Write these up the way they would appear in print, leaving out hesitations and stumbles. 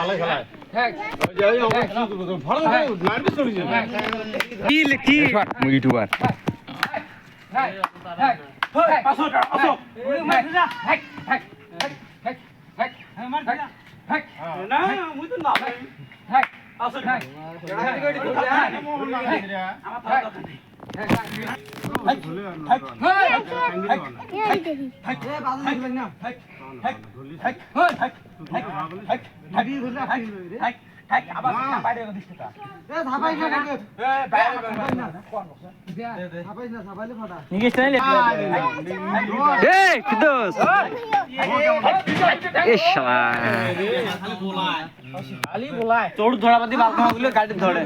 ভালো খেলায় কি ইউটিউবার তোর ধরাবাদি বালকাগুলো গাড়ি ধরে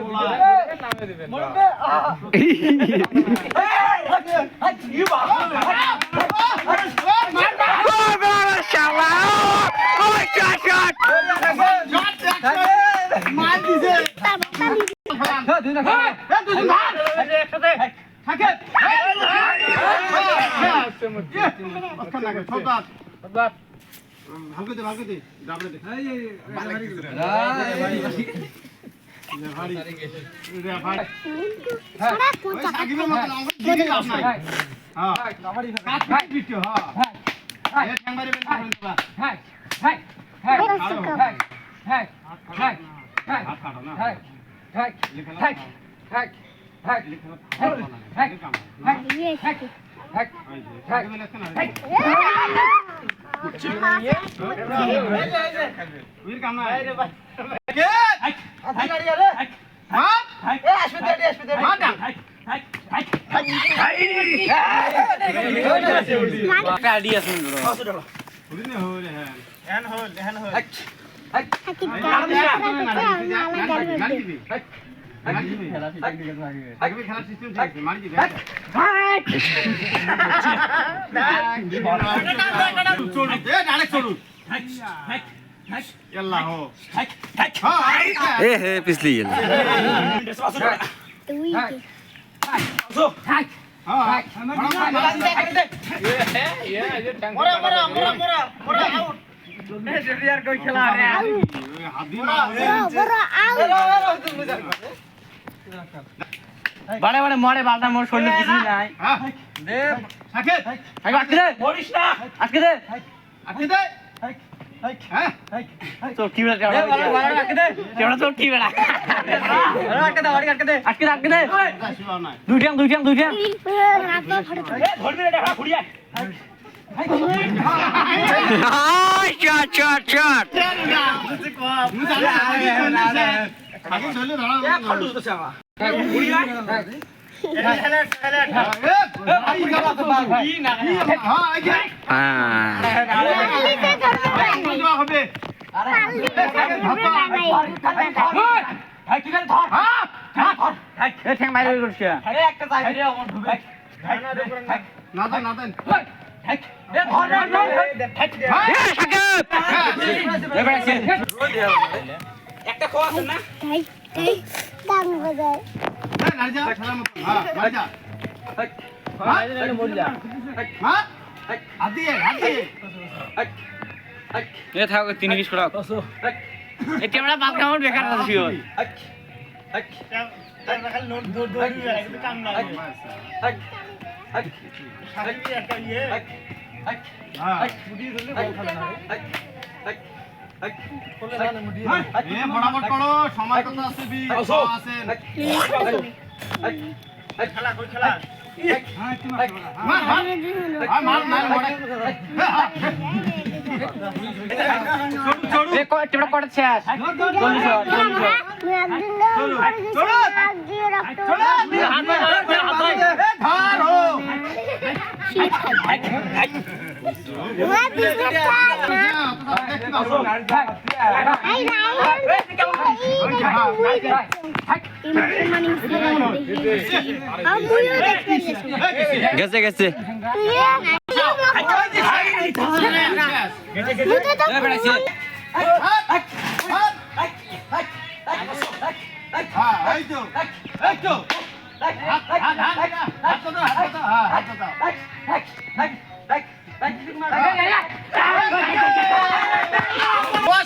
पिछली बड़े बड़े मोड़े बालटा मोड़ छोड़ने किसी नहीं दे आके आके दे मोड़िस ना आके दे तो की बेड़ा आके दे केवड़ा तो की बेड़ा आके दे आके दे आके दे दुटियां धोड़ में देखा खुड़िया शॉट आगे चले धड़ा क्या खड़ू तो चावा खुड़िया একটা খোয়া আছে না দাম বাজার না যা খেলা মত হ্যাঁ মার যা হ্যাঁ না মর যা হ্যাঁ আদি এ থাক 3 কিস করা এ ক্যামেরা বাল কাউন্ট বেকার আছে ওই খালি নোট দৌড়ি কিন্তু কাম না সারি একটা ইয়ে হ্যাঁ মুডি ধরলে বল খেলা না বরাবর করো সময় কত আছে বি আছে খেলা কই খেলা মার এ কয়টা পড়ে শেষ গেছে গেছে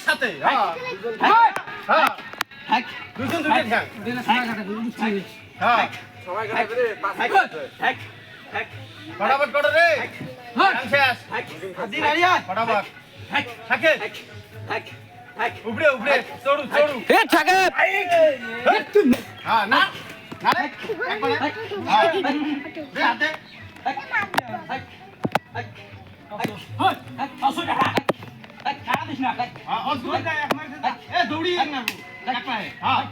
সাথে হ্যাঁ দুজন দুটো ঠ্যাং হ্যাঁ ফটাফট করো রে শেষ হাদি নারিয়া ফটাফট থাকে উপরে উপরে চড়ু চড়ু এ থাকে হ্যাঁ না না রে একবারে হ্যাঁ দে হাতে হ্যাঁ অসুবিধা নাই এক মার দে এ দৌড়ি এক না এক পায়ে হ্যাঁ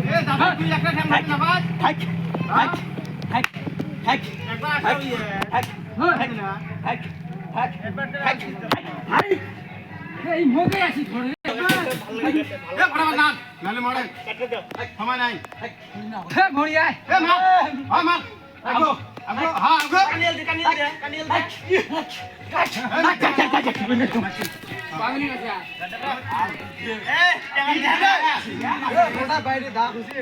এ দাদা তুই একটা ঠ্যাং মার না বাস একবার আসো ইয়ে এ ফটাফট নাম নালে মরে সময় নাই এ মার হ্যাঁ মার আগো আগো হ্যাঁ আগো কানিয়াল দে বাইরে দা খুশি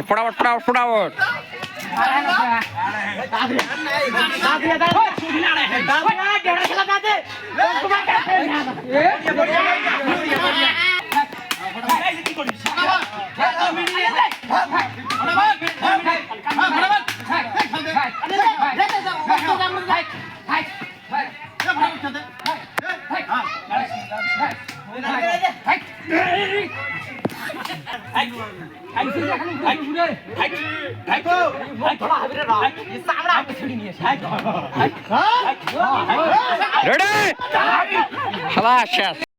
ফটাফট ফটাফট ফটাফট রেডি খালাস শেষ